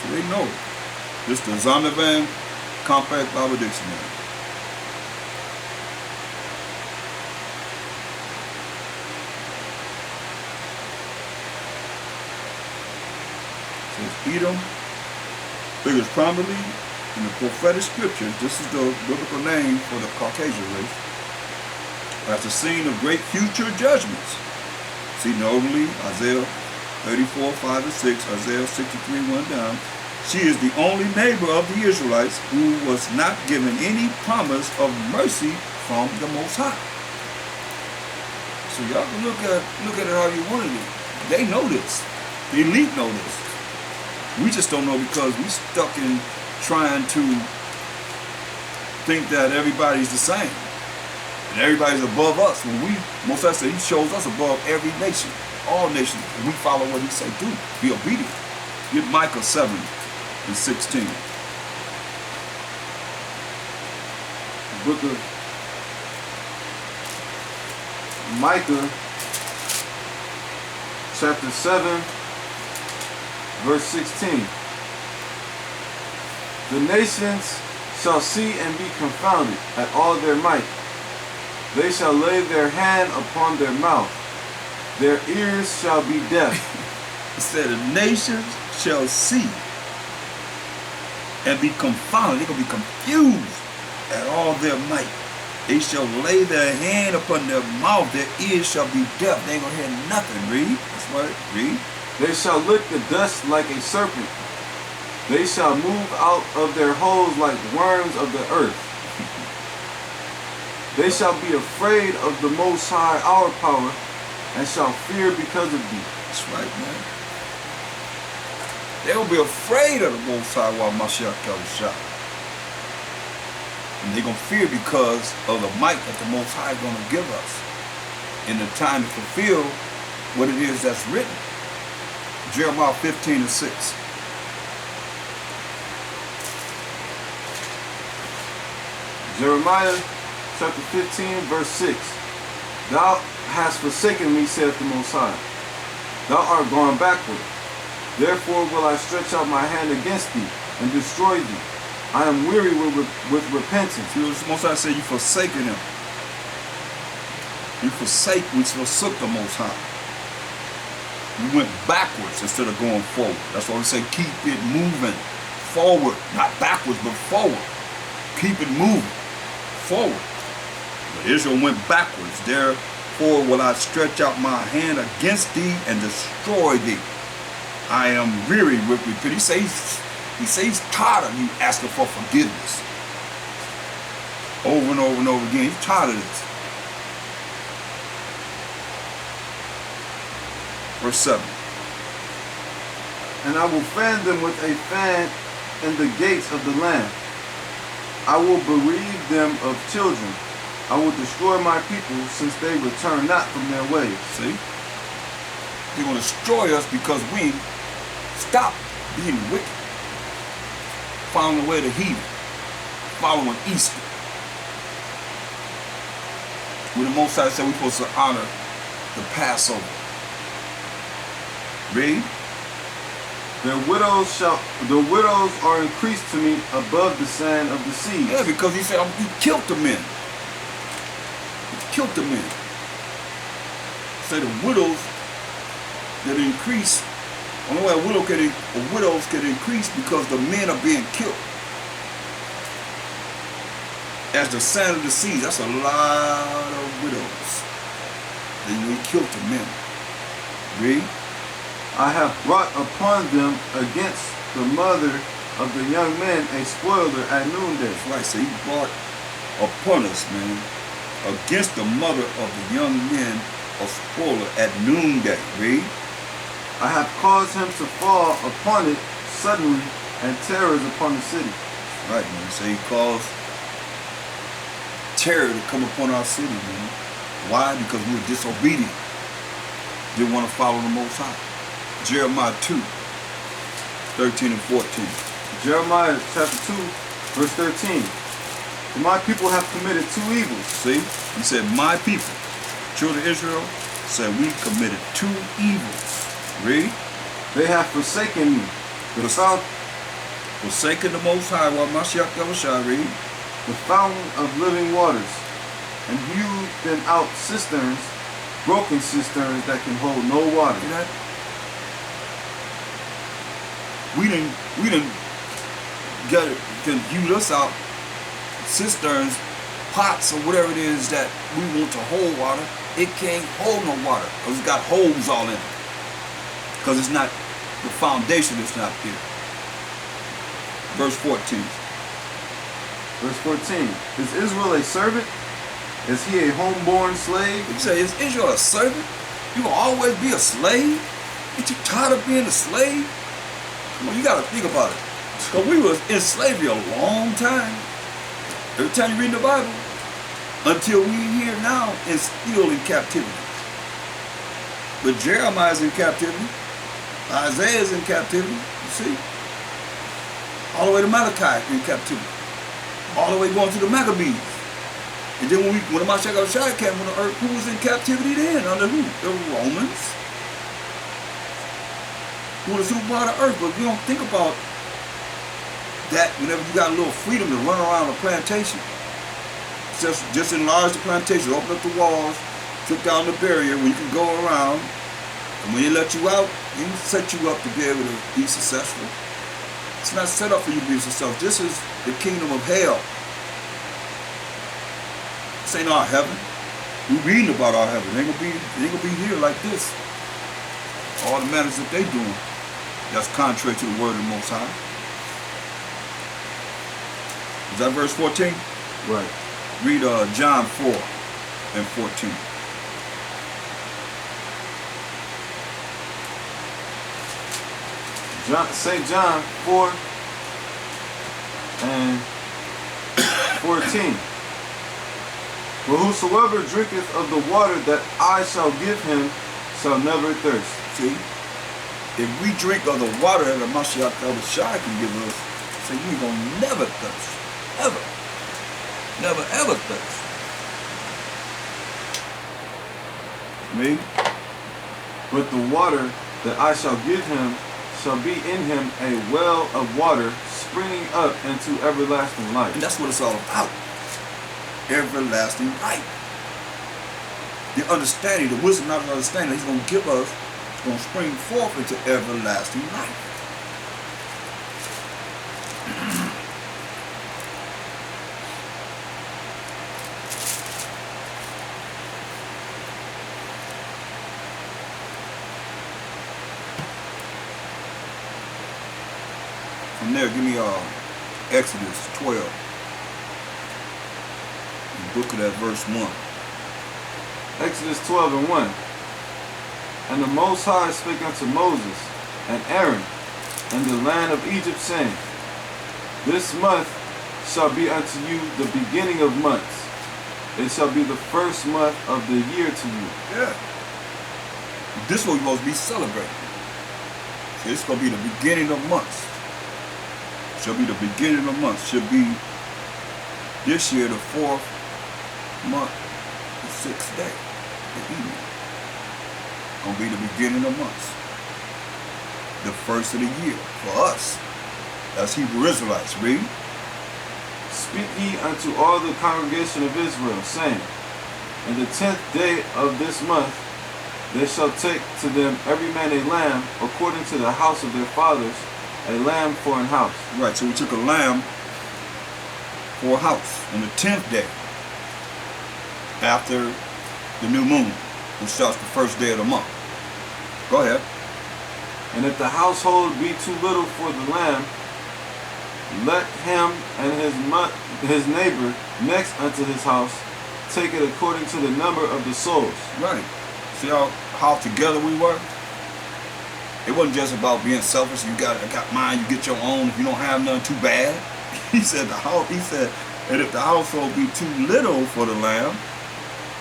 So they know. This is the Zondervan Compact Bible Dictionary. So Edom figures prominently in the prophetic scriptures. This is the biblical name for the Caucasian race. As the scene of great future judgments. See notably Isaiah 34, 5 and 6, Isaiah 63, 1 down. She is the only neighbor of the Israelites who was not given any promise of mercy from the Most High. So y'all can look at it how you want to. They know this. The elite know this. We just don't know because we stuck in trying to think that everybody's the same. And everybody's above us. When Most High said he chose us above every nation, all nations. And we follow what he said, do. Be obedient. Get Micah 7 and 16. Book of Micah, chapter 7, verse 16. The nations shall see and be confounded at all their might. They shall lay their hand upon their mouth. Their ears shall be deaf. It said the nations shall see and be confounded. They're going to be confused at all their might. They shall lay their hand upon their mouth. Their ears shall be deaf. They ain't going to hear nothing. Read. That's right. Read. They shall lick the dust like a serpent. They shall move out of their holes like worms of the earth. They shall be afraid of the Most High, our power, and shall fear because of thee. That's right, man. They will be afraid of the Most High while Mashayach Yahawashi. And they're going to fear because of the might that the Most High is going to give us in the time to fulfill what it is that's written. Jeremiah 15 and 6. Jeremiah chapter 15, verse 6. Thou hast forsaken me, saith the Most High. Thou art gone backward. Therefore will I stretch out my hand against thee and destroy thee. I am weary with repentance. See what the Most High said? You forsaken him. We forsook the Most High. We went backwards instead of going forward. That's why we say keep it moving forward. Not backwards, but forward. Keep it moving forward. But Israel went backwards. Therefore will I stretch out my hand against thee and destroy thee. I am weary with repentance. He says he's tired of you asking for forgiveness. Over and over and over again. He's tired of this. Verse 7. And I will fan them with a fan in the gates of the land. I will bereave them of children. I will destroy my people, since they return not from their ways. See? They're going to destroy us because we stop being wicked. Following the way to heathen. Following Easter. When the Most High said we're supposed to honor the Passover. Read. The widows are increased to me above the sand of the sea. Yeah, because he said he killed the men. He killed the men. Say the widows that increase. Only way widows can increase because the men are being killed. As the sand of the sea, that's a lot of widows. Then we killed the men. Read. I have brought upon them against the mother of the young men a spoiler at noonday. That's right. So he brought upon us, man, against the mother of the young men a spoiler at noonday. Read. I have caused him to fall upon it suddenly, and terrors upon the city. Right, man. So he caused terror to come upon our city, man. Why? Because we were disobedient. Didn't want to follow the Most High. Jeremiah 2, 13 and 14. Jeremiah chapter 2, verse 13. For my people have committed two evils. See? He said, my people, children of Israel, said we committed two evils. Read. They have forsaken me, Forsaken the Most High, while Mashayach Yahawashi read. The fountain of living waters, and hewed them out cisterns, broken cisterns that can hold no water. See that? We didn't get it, can hew us out cisterns, pots, or whatever it is that we want to hold water. It can't hold no water because it's got holes all in it. Because it's not, the foundation is not there. Verse 14. Verse 14. Is Israel a servant? Is he a homeborn slave? You say, is Israel a servant? You will always be a slave? Ain't you tired of being a slave? Come on, you got to think about it. Because we was in slavery a long time. Every time you read the Bible, until we here now is still in captivity. But Jeremiah's in captivity. Isaiah's in captivity. You see? All the way to Malachi in captivity. All the way going to the Maccabees. And then when the Mashayach Yahawashi came on the earth, who was in captivity then? Under who? The Romans. Who was the superpower of the earth. But we don't think about that whenever you got a little freedom to run around a plantation. Just enlarge the plantation, open up the walls, took down the barrier where you can go around. And when they let you out, they set you up to be able to be successful. It's not set up for you to be successful. This is the kingdom of hell. This ain't our heaven. We're reading about our heaven. They ain't gonna be here like this. All the matters that they doing, that's contrary to the word of the Most High. Is that verse 14? Right. Read John 4 and 14. St. John 4 and 14. But whosoever drinketh of the water that I shall give him shall never thirst. See? If we drink of the water that the Mashayach Yahawashi can give us, say we ain't gonna never thirst. Ever. Never ever thirst. Me? But the water that I shall give him shall be in him a well of water springing up into everlasting life. And that's what it's all about. Everlasting life. The understanding, the wisdom, not the understanding that he's going to give us, is going to spring forth into everlasting life. From there, give me Exodus 12. The book of that verse 1. Exodus 12 and 1. And the Most High spake unto Moses and Aaron in the land of Egypt, saying, This month shall be unto you the beginning of months. It shall be the first month of the year to you. Yeah. This one we're supposed to be celebrating. So it's going to be the beginning of months. Shall be the beginning of months. Should be this year the 4th month, the 6th day, the evening. Gonna be the beginning of months. The first of the year for us. That's Hebrew Israelites. Read. Speak ye unto all the congregation of Israel, saying, In the 10th day of this month they shall take to them every man a lamb according to the house of their fathers, a lamb for an house. Right, so we took a lamb for a house on the 10th day after the new moon, which starts the first day of the month. Go ahead. And if the household be too little for the lamb, let him and his neighbor next unto his house take it according to the number of the souls. Right. See how together we were? It wasn't just about being selfish. I got mine, you get your own. If you don't have none, too bad. He said, and if the household be too little for the lamb,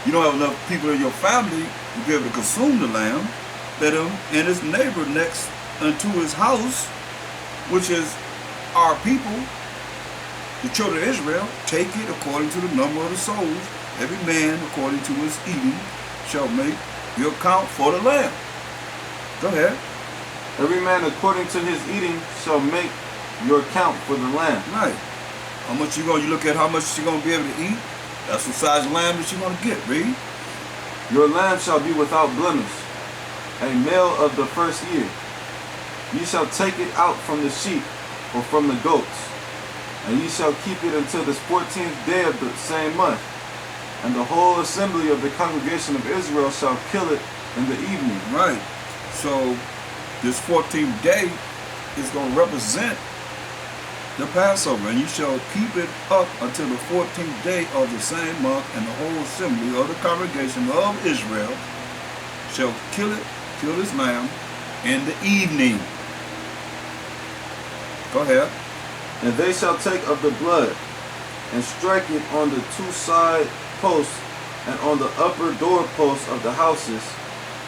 you don't have enough people in your family to be able to consume the lamb, let him and his neighbor next unto his house, which is our people, the children of Israel, take it according to the number of the souls. Every man according to his eating shall make your account for the lamb. Go ahead. Every man according to his eating shall make your count for the lamb. Right. How much you look at how much you're gonna be able to eat. That's the size of lamb that you're gonna get. Read. Your lamb shall be without blemish, a male of the first year. Ye shall take it out from the sheep or from the goats, and ye shall keep it until this 14th day of the same month. And the whole assembly of the congregation of Israel shall kill it in the evening. Right. So this 14th day is going to represent the Passover, and you shall keep it up until the 14th day of the same month, and the whole assembly of the congregation of Israel shall kill this lamb in the evening. Go ahead. And they shall take of the blood and strike it on the two side posts and on the upper doorposts of the houses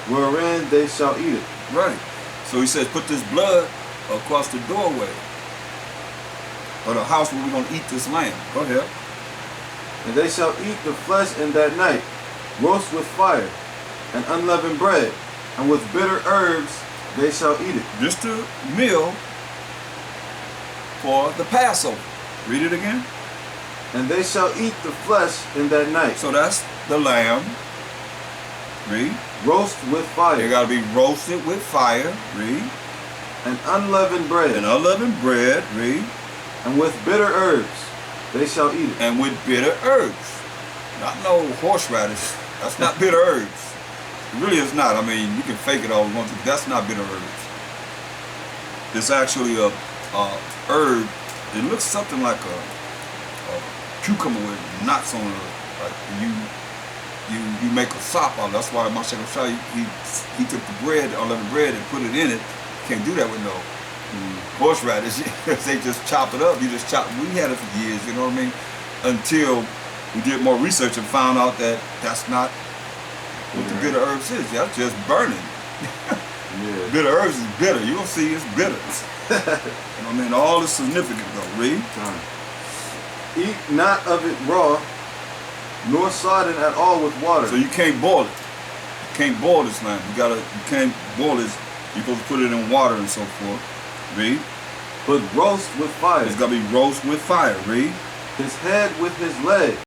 wherein they shall eat it. Right. So he says, put this blood across the doorway of the house where we're going to eat this lamb. Go ahead. And they shall eat the flesh in that night, roast with fire, and unleavened bread, and with bitter herbs they shall eat it. Just a meal for the Passover. Read it again. And they shall eat the flesh in that night. So that's the lamb. Read. Roast with fire. They got to be roasted with fire. Read. And unleavened bread. And unleavened bread. Read. And with bitter herbs they shall eat it. And with bitter herbs. Not no horseradish. That's not bitter herbs. It really is not. I mean, you can fake it all you want to. That's not bitter herbs. It's actually a herb. It looks something like a cucumber with nuts on it. Like you make a sop out of it. That's why Mashayach Yahawashi, he took the bread, unleavened bread, and put it in it. Can't do that with no horseradish. They just chop it up. You just chop. We had it for years, you know what I mean? Until we did more research and found out that that's not what the bitter herbs is. That's just burning. Yeah. Bitter herbs is bitter. You'll see it's bitter. You know what I mean? All is significant though. Read. Eat not of it raw, nor sodden at all with water. So you can't boil it. You can't boil this lamb. You can't boil this. You're supposed to put it in water and so forth. Read. But roast with fire. It's got to be roast with fire. Read. His head with his leg.